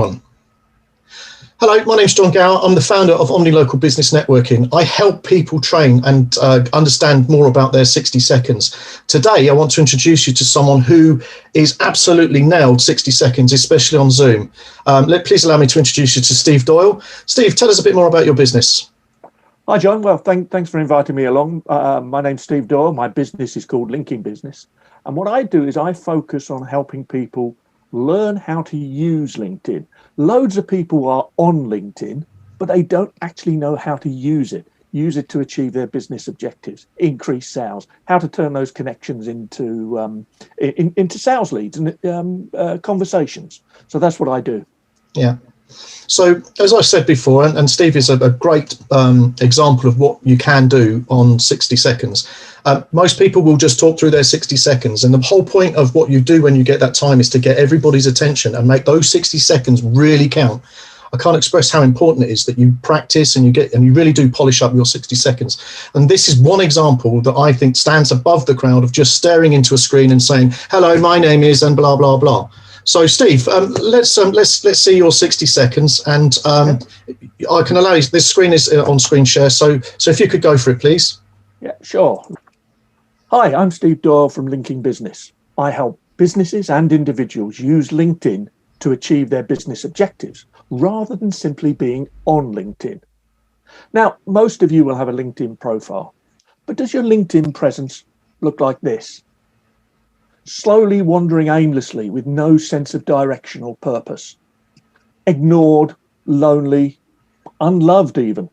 One. Hello, my name's John Gower. I'm the founder of Omni Local Business Networking. I help people train and understand more about their 60 seconds. Today, I want to introduce you to someone who is absolutely nailed 60 seconds, especially on Zoom. Please allow me to introduce you to Steve Doyle. Steve, tell us a bit more about your business. Hi, John. Well, thanks for inviting me along. My name's Steve Doyle. My business is called Linking Business. And what I do is I focus on helping people learn how to use LinkedIn. Loads of people are on LinkedIn, but they don't actually know how to use it to achieve their business objectives, increase sales, how to turn those connections into sales leads and conversations. So that's what I do. Yeah. So as I said before, and Steve is a great example of what you can do on 60 seconds. Most people will just talk through their 60 seconds. And the whole point of what you do when you get that time is to get everybody's attention and make those 60 seconds really count. I can't express how important it is that you practice and you really do polish up your 60 seconds. And this is one example that I think stands above the crowd of just staring into a screen and saying, hello, my name is, and blah, blah, blah. So, Steve, let's see your 60 seconds, and I can allow you. This screen is on screen share, so if you could go for it, please. Yeah, sure. Hi, I'm Steve Doyle from Linking Business. I help businesses and individuals use LinkedIn to achieve their business objectives, rather than simply being on LinkedIn. Now, most of you will have a LinkedIn profile, but does your LinkedIn presence look like this? Slowly wandering aimlessly with no sense of direction or purpose. Ignored, lonely, unloved even.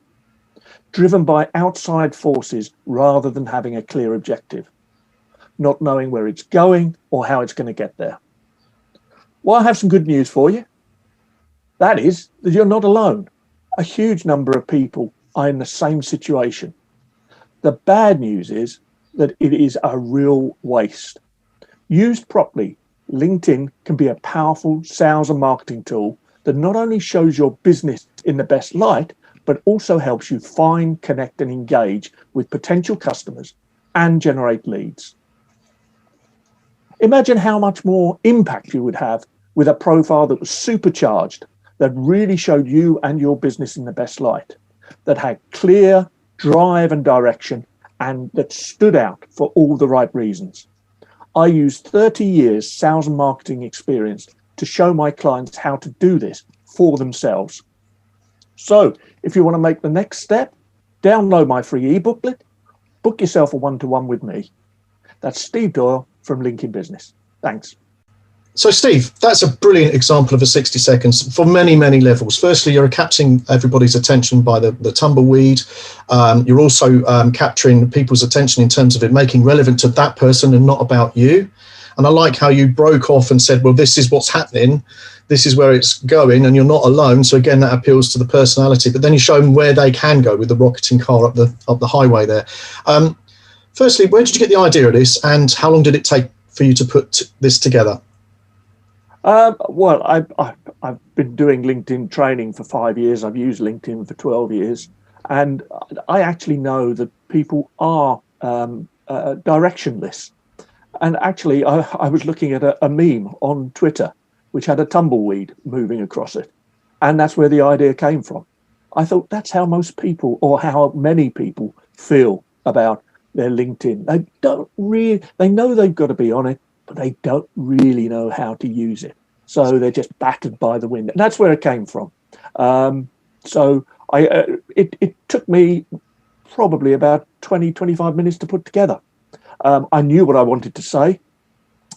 Driven by outside forces rather than having a clear objective. Not knowing where it's going or how it's going to get there. Well, I have some good news for you. That is that you're not alone. A huge number of people are in the same situation. The bad news is that it is a real waste. Used properly, LinkedIn can be a powerful sales and marketing tool that not only shows your business in the best light, but also helps you find, connect, and engage with potential customers and generate leads. Imagine how much more impact you would have with a profile that was supercharged, that really showed you and your business in the best light, that had clear drive and direction, and that stood out for all the right reasons. I used 30 years sales and marketing experience to show my clients how to do this for themselves. So if you want to make the next step, download my free e-booklet, book yourself a one-to-one with me. That's Steve Doyle from Linking Business. Thanks. So, Steve, that's a brilliant example of a 60 seconds for many, many levels. Firstly, you're capturing everybody's attention by the tumbleweed. You're also capturing people's attention in terms of it making relevant to that person and not about you. And I like how you broke off and said, well, this is what's happening. This is where it's going, and you're not alone. So again, that appeals to the personality. But then you show them where they can go with the rocketing car up the highway there. Firstly, where did you get the idea of this, and how long did it take for you to put this together? Well, I've been doing LinkedIn training for 5 years. I've used LinkedIn for 12 years. And I actually know that people are directionless. And actually, I was looking at a meme on Twitter, which had a tumbleweed moving across it. And that's where the idea came from. I thought that's how most people, or how many people, feel about their LinkedIn. They know they've got to be on it, but they don't really know how to use it. So they're just battered by the wind. And that's where it came from. It took me probably about 20, 25 minutes to put together. I knew what I wanted to say.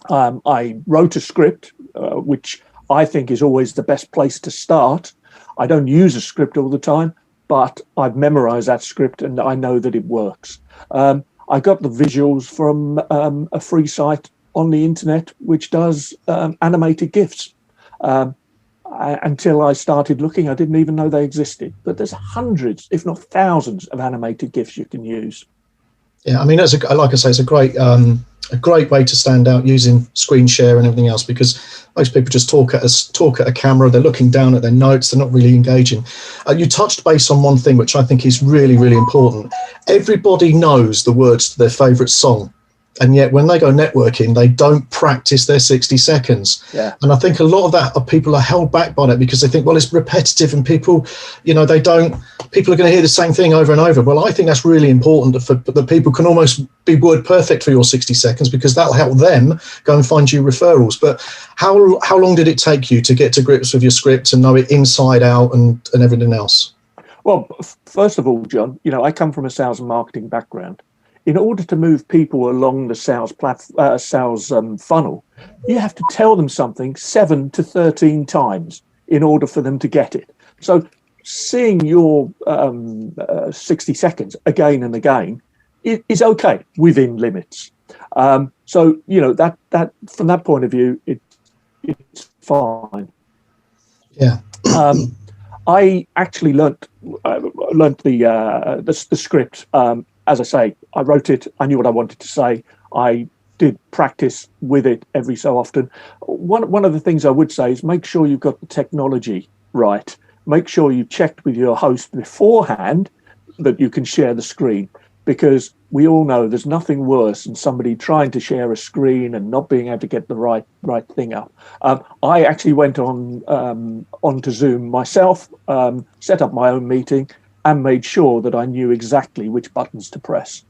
I wrote a script, which I think is always the best place to start. I don't use a script all the time, but I've memorized that script and I know that it works. I got the visuals from a free site on the internet, which does animated GIFs. Until I started looking, I didn't even know they existed. But there's hundreds, if not thousands, of animated GIFs you can use. Yeah, I mean, like I say, it's a great way to stand out using screen share and everything else, because most people just talk at a camera. They're looking down at their notes. They're not really engaging. You touched base on one thing, which I think is really, really important. Everybody knows the words to their favourite song. And yet when they go networking, they don't practice their 60 seconds. Yeah. And I think a lot of that people are held back by that because they think, well, it's repetitive and people, you know, people are going to hear the same thing over and over. Well, I think that's really important that people can almost be word perfect for your 60 seconds because that'll help them go and find you referrals. But how long did it take you to get to grips with your script and know it inside out and everything else? Well, first of all, John, you know, I come from a sales and marketing background. In order to move people along the sales funnel, you have to tell them something 7 to 13 times in order for them to get it. So seeing your 60 seconds again and again is okay within limits. So, you know, that from that point of view, it's fine. Yeah. I actually learnt the script. As I say, I wrote it. I knew what I wanted to say. I did practice with it every so often. One of the things I would say is make sure you've got the technology right. Make sure you checked with your host beforehand that you can share the screen, because we all know there's nothing worse than somebody trying to share a screen and not being able to get the right thing up. I actually went onto Zoom myself, set up my own meeting, and made sure that I knew exactly which buttons to press.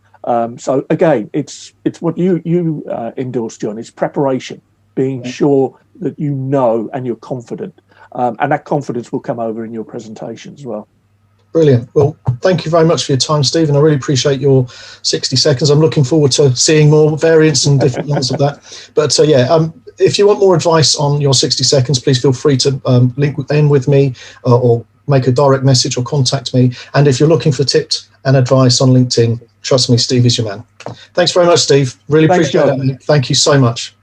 So again, it's what you endorsed, John. It's preparation, being sure that you know and you're confident, and that confidence will come over in your presentation as well. Brilliant. Well, thank you very much for your time, Stephen. I really appreciate your 60 seconds. I'm looking forward to seeing more variants and different ones of that. But if you want more advice on your 60 seconds, please feel free to link in with me or make a direct message or contact me. And if you're looking for tips and advice on LinkedIn, trust me, Steve is your man. Thanks very much, Steve. Really appreciate it. Thank you so much.